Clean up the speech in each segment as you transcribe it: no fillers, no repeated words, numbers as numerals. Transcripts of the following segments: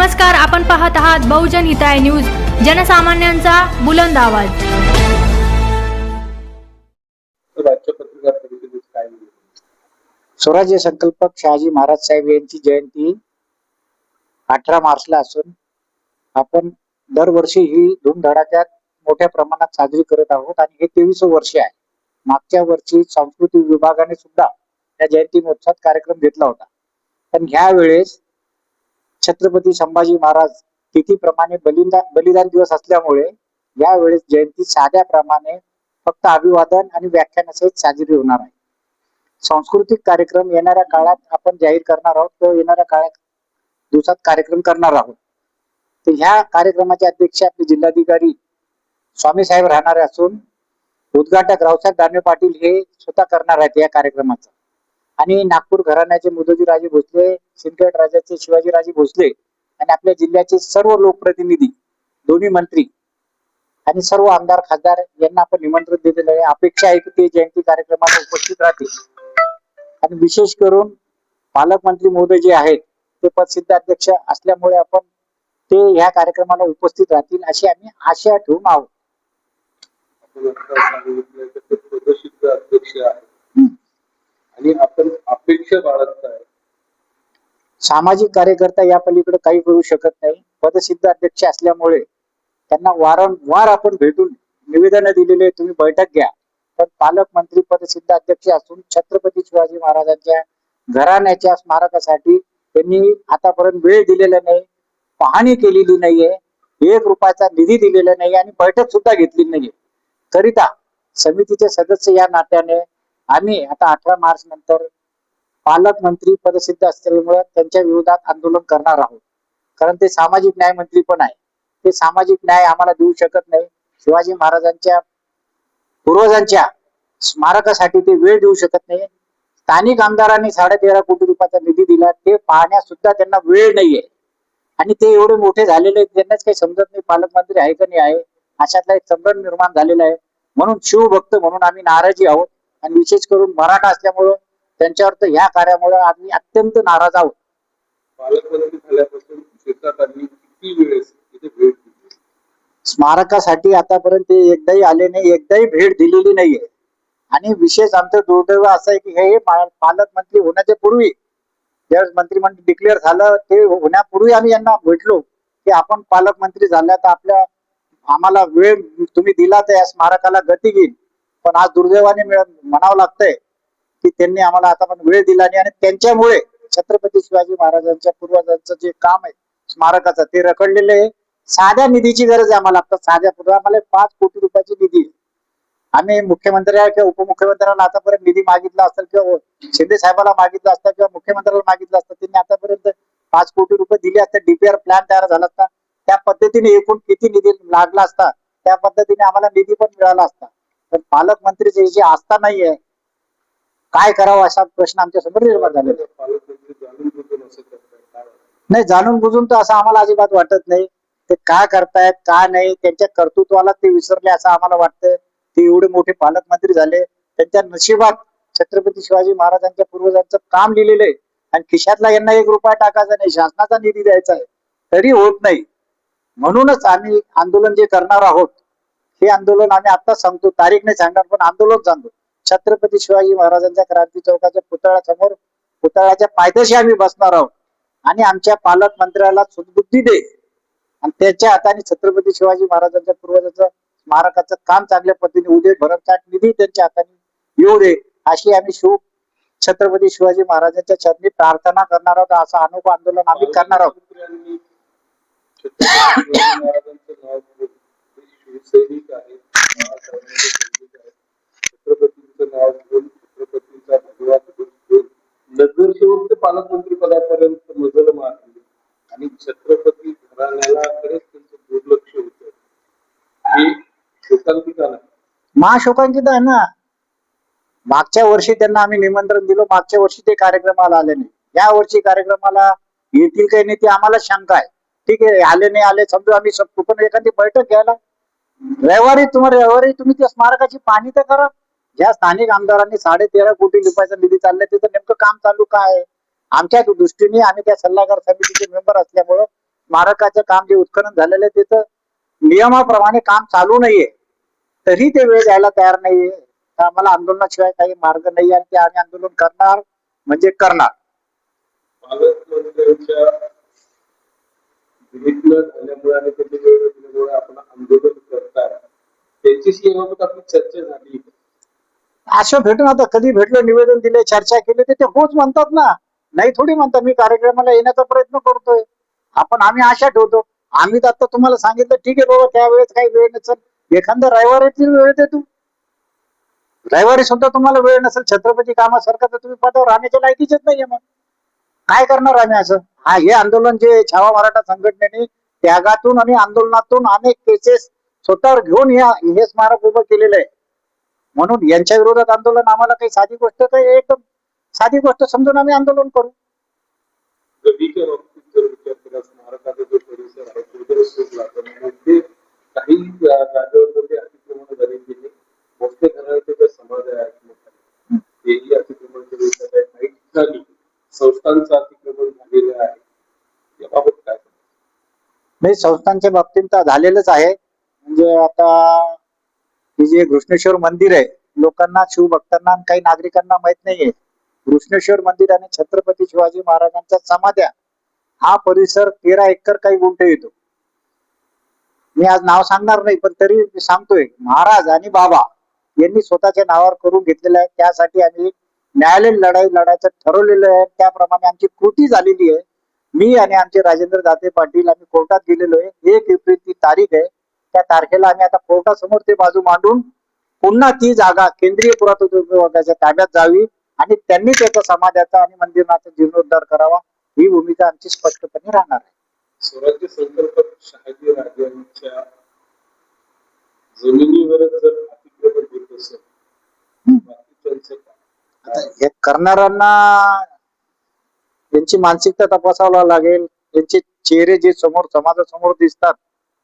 नमस्कार, आपण पाहत आहात बहुजन हिताय न्यूज, जनसामान्यांचा बुलंद आवाज। स्वराज्य संकल्पक शहाजी महाराज साहेब यांची जयंती 18 मार्चला असून आपण दरवर्षी ही धूमधडाक्यात मोठ्या प्रमाणात साजरी करत आहोत आणि हे 23वे वर्ष आहे। मागच्या वर्षी सांस्कृतिक विभागाने सुद्धा या जयंती महोत्सवात कार्यक्रम घेतला होता, पण ह्या वेळेस छत्रपती संभाजी महाराज तिथीप्रमाणे बलिदान दिवस असल्यामुळे या वेळेस जयंती साध्या प्रमाणे फक्त अभिवादन आणि व्याख्यानासहित साजरी होणार आहे। सांस्कृतिक कार्यक्रम येणाऱ्या काळात आपण जाहीर करणार आहोत, तो येणाऱ्या दिवसात कार्यक्रम करणार आहोत। तर ह्या कार्यक्रमाचे अध्यक्ष आपले जिल्हाधिकारी स्वामी साहेब राहणार असून उद्घाटक रावसाहेब दानवे पाटील हे स्वतः करणार आहेत या कार्यक्रमाचं। आणि नागपूर घराण्याचे मुदोजीराजे भोसले, सिंदखेड राजाचे शिवाजीराजे भोसले आणि आपल्या जिल्ह्याचे सर्व लोकप्रतिनिधी, दोन्ही मंत्री आणि सर्व आमदार खासदार यांना आपण निमंत्रण दिलेलं आहे। अपेक्षा आहे की ते जयंती कार्यक्रमाला उपस्थित राहतील आणि विशेष करून पालकमंत्री महोदय जे आहेत ते पदसिद्ध अध्यक्ष असल्यामुळे आपण ते ह्या कार्यक्रमाला उपस्थित राहतील अशी आम्ही आशा ठेवून आहोत। आणि आपण अपेक्षा बाळगताय, सामाजिक कार्यकर्ता या पलीकडे काही करू शकत नाही। पदसिद्ध अध्यक्ष असल्यामुळे त्यांना वारंवार आपण भेटून निवेदन दिलेले, तुम्ही बैठक घ्या, पण पालकमंत्री पदसिद्ध अध्यक्ष असून छत्रपती शिवाजी महाराजांच्या घराण्याच्या स्मारकासाठी त्यांनी आतापर्यंत वेळ दिलेला नाही, पाहणी केलेली नाहीये, 1 रुपयाचा निधी दिलेला नाही आणि बैठक सुद्धा घेतली नाहीये। करिता समितीचे सदस्य या नात्याने आम्ही आता 18 मार्च नंतर पालकमंत्री पदसिद्ध असल्यामुळे त्यांच्या विरोधात आंदोलन करणार आहोत, कारण ते सामाजिक न्याय मंत्री पण आहे। ते सामाजिक न्याय आम्हाला देऊ शकत नाही। शिवाजी महाराजांच्या पूर्वजांच्या स्मारकासाठी ते वेळ देऊ शकत नाही। स्थानिक आमदारांनी 13.5 कोटी रुपयाचा निधी दिला, ते पाहण्यास सुद्धा त्यांना वेळ नाहीये आणि ते एवढे मोठे झालेले त्यांनाच काही समजत नाही पालकमंत्री आहे का नाही आहे, अशातला एक संभ्रम निर्माण झालेला आहे। म्हणून शिवभक्त म्हणून आम्ही नाराजी आहोत आणि विशेष करून मराठा असल्यामुळं त्यांच्यावर तर ह्या कार्यामुळे आम्ही अत्यंत नाराज आहोत। पालकमंत्री झाल्यापासून शेतकऱ्यांनी किती वेळेस इथे भेट दिली? स्मारकासाठी आतापर्यंत ते एकदाही आले नाही, एकदाही भेट दिलेली नाहीये। आणि विशेष आमचं दुर्दैव असं आहे की हे पालकमंत्री होण्याच्या पूर्वी, ज्यावेळेस मंत्रिमंडळ डिक्लेअर झालं ते होण्यापूर्वी आम्ही यांना भेटलो की आपण पालकमंत्री झाल्या तर आम्हाला वेळ तुम्ही दिला तर या स्मारकाला गती घेईल, पण आज दुर्दैवाने म्हणावं लागतंय की त्यांनी आम्हाला आता पण वेळ दिला नाही आणि त्यांच्यामुळे छत्रपती शिवाजी महाराजांच्या पूर्वजांचं जे काम आहे स्मारकाचं ते रखडलेलं आहे। साध्या निधीची गरज आहे आम्हाला, आता साध्या आम्हाला 5 कोटी रुपयाची निधी। आम्ही मुख्यमंत्र्याला किंवा उपमुख्यमंत्र्याला आतापर्यंत निधी मागितला असेल किंवा शिंदे साहेबांना मागितला असता किंवा मुख्यमंत्र्याला मागितलं असतं, त्यांनी आतापर्यंत 5 कोटी रुपये दिले असते, डीपीआर प्लॅन तयार झाला असता, त्या पद्धतीने एकूण किती निधी लागला असता त्या पद्धतीने आम्हाला निधी पण मिळाला असता। पण पालकमंत्रीची जी आस्था नाहीये, काय करावं असा प्रश्न आमच्या समोर निर्माण झालेला नाही। जाणून बुजून तर असं आम्हाला अजिबात वाटत नाही। ते काय करतायत काय नाही, त्यांच्या कर्तृत्वाला ते विसरले असं आम्हाला वाटतं। ते एवढे मोठे पालकमंत्री झाले, त्यांच्या नशिबात छत्रपती शिवाजी महाराजांच्या पूर्वजांचं काम लिहिलेलं आहे आणि खिशातला यांना 1 रुपया टाकायचा नाही, शासनाचा निधी द्यायचा आहे, तरी होत नाही। म्हणूनच आम्ही आंदोलन जे करणार आहोत हे आंदोलन आम्ही आता सांगतो, तारीख नाही सांगणार पण आंदोलन सांगतो। छत्रपती शिवाजी महाराजांच्या क्रांती चौकाच्या पुतळ्यासमोर, पुतळ्याच्या पायथ्याशी आम्ही बसणार आहोत आणि आमच्या पालकमंत्र्याला सुदबुद्धी दे आणि त्याच्या हाताने छत्रपती शिवाजी महाराजांच्या पूर्वजांचं स्मारकाचं काम चांगल्या पद्धतीने उदय भरमसाठ निधी त्यांच्या हाताने येऊ दे अशी आम्ही छत्रपती शिवाजी महाराजांच्या चरणी प्रार्थना करणार आहोत। असं अनोखं आंदोलन आम्ही करणार आहोत। शिवसैनिक आहे, छत्रपतींचं नाव घेऊन छत्रपतींचा भगवा घेऊन नगरसेवक ते पालकमंत्री पदापर्यंत मजल मारली आणि छत्रपती घराण्यालाकडेच त्यांचं दुर्लक्ष होतं, हे शोकांतिका नाही? महाशोकांकित आहे ना। मागच्या वर्षी त्यांना आम्ही निमंत्रण दिलं, मागच्या वर्षी ते कार्यक्रमाला आले नाही, या वर्षी कार्यक्रमाला येतील काही नाही ती आम्हाला शंका आहे। ठीक आहे, आले नाही आले समजू, आम्ही पण एखादी बैठक घ्यायला रविवारी तुम्ही त्या स्मारकाची पाहणी तर करा। ज्या स्थानिक आमदारांनी 13.5 कोटी रुपयाचा निधी चाललाय तिथं नेमकं काम चालू काय आहे? आमच्या दृष्टीने आम्ही त्या सल्लागार समितीचे मेंबर असल्यामुळं स्मारकाचं काम जे उत्खनन झालेलं आहे त्याचं नियमाप्रमाणे काम चालू नाहीये, तरी ते वेळ द्यायला तयार नाहीये. तर आम्हाला आंदोलनाशिवाय काही मार्ग नाही आणि ते आम्ही आंदोलन करणार म्हणजे करणार. पालकमंत्र्यांच्या भेट न झाल्यामुळे आणि त्यांची वेळ न दिल्यामुळे आपण आंदोलन करताय, त्यांच्याशी याबाबत आपली चर्चा झाली. असं भेटून आता कधी भेटलो, निवेदन दिले, चर्चा केली तर ते होच म्हणतात ना, नाही थोडी म्हणतात. मी कार्यक्रमाला येण्याचा प्रयत्न करतोय, आम्ही आशा ठेवतो. आम्ही तर आता तुम्हाला सांगितलं ठीक आहे बाबा, त्यावेळेस काही वेळ नसेल, एखाद्या रविवारीची वेळ दे तू. रविवारी सुद्धा तुम्हाला वेळ नसेल छत्रपती कामासारखा, तर तुम्ही पदावर राहण्याच्या लायकीचेच नाहीये. मग काय करणार आम्ही असं? हे आंदोलन जे छावा मराठा संघटनेने त्यागातून आणि आंदोलनातून अनेक केसेस स्वतःवर घेऊन हे स्मारक उभं केलेलं आहे. म्हणून यांच्या विरोधात आंदोलन आम्हाला काही साधी गोष्ट, काही एकदम साधी गोष्ट समजून आम्ही आंदोलन करू. गदीच्या बाबतीत जर विचार केला, स्मारकाचा जो परिसर आहे तो जर सोडला तर मोठे काही जागेवर जे अतिक्रमण झाले गेले, मोठे घराण्याचे जे समाज आहे तेही अतिक्रमण केले जात आहे. काही ठिकाणी संस्थांचं अतिक्रमण झालेलं आहे. याबाबत काय? नाही, संस्थांच्या बाबतीत तर झालेलंच आहे. म्हणजे आता हे जे घृष्णेश्वर मंदिर आहे, लोकांना, शिवभक्तांना आणि काही नागरिकांना माहित नाहीये. घृष्णेश्वर मंदिर आणि छत्रपती शिवाजी महाराजांच्या समाध्या हा परिसर 13 एकर काही गुंठे येतो. मी आज नाव सांगणार नाही, पण तरी मी सांगतोय, महाराज आणि बाबा यांनी स्वतःच्या नावावर करून घेतलेलं आहे. त्यासाठी आम्ही न्यायालयीन लढाई लढायचं ठरवलेलं आहे. त्याप्रमाणे आमची कृती झालेली आहे. मी आणि आमचे राजेंद्र दाते पाटील आम्ही कोर्टात गेलेलो आहे. 1 एप्रिल ती तारीख आहे. त्या तारखेला आम्ही आता कोर्टासमोर ते बाजू मांडून पुन्हा ती जागा केंद्रीय पुरातत्व विभागाच्या ताब्यात जावी आणि त्यांनी त्याचा समाजाचा आणि मंदिराचा जीर्णोद्धार करावा, ही भूमिका आमची स्पष्टपणे राहणार आहे. स्वराज्य संकल्पात शहाजी राजांच्या जमिनीवरच जर अतिक्रमण होत असेल, बाकीच्यांचं काय? आता हे करणाऱ्यांना त्यांची मानसिकता तपासावं लागेल. त्यांचे चेहरे जे समोर समाजासमोर दिसतात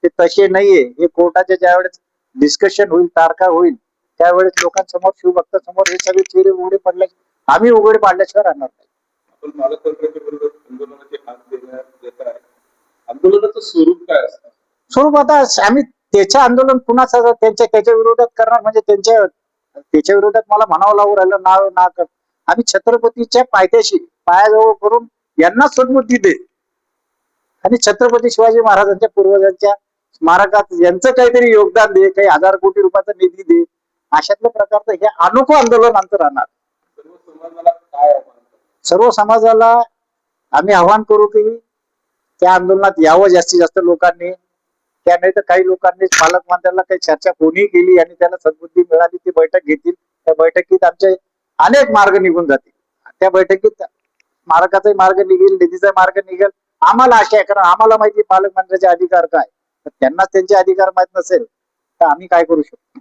ते तसे नाहीये. हे कोर्टाच्या ज्यावेळेस डिस्कशन होईल, तारखा होईल, त्यावेळेस लोकांसमोर, शिवभक्तांसमोर हे सगळे चेहरे उघडे पडले, आम्ही उघडे पाडल्याशिवाय राहणार नाही. आपण पालकमंत्र्यांच्या विरोधात आंदोलनाचे हात देत आहे. आंदोलनाचं स्वरूप काय असतं? स्वरूप आता आम्ही त्याच्या आंदोलन पुन्हा त्याच्या विरोधात करणार म्हणजे त्याच्या विरोधात मला म्हणावं लागू राहिलं नाव ना कर. आम्ही छत्रपतीच्या पायथ्याशी पायाजवळ करून यांना सद्बुद्धी दे आणि छत्रपती शिवाजी महाराजांच्या पूर्वजांच्या स्मारकात यांचं काहीतरी योगदान दे, काही 1000 कोटी रुपयाचा निधी दे, अशातल्या प्रकारचं हे अनोखं आंदोलन आमचं राहणार. सर्व समाजाला काय आव्हान? सर्व समाजाला आम्ही आव्हान करू की त्या आंदोलनात यावं जास्तीत जास्त लोकांनी. त्या नाही तर काही लोकांनी पालकमंत्र्यांना काही चर्चा कोणी केली आणि त्याला सद्बुद्धी मिळाली, ती बैठक घेतील. त्या बैठकीत आमचे अनेक मार्ग निघून जातील. त्या बैठकीत स्मारकाचाही मार्ग निघेल, निधीचा मार्ग निघेल. आम्हाला आशा आहे, कारण आम्हाला माहिती पालकमंत्र्याचे अधिकार काय. तर त्यांना त्यांचे अधिकार माहित नसेल तर आम्ही काय करू शकतो.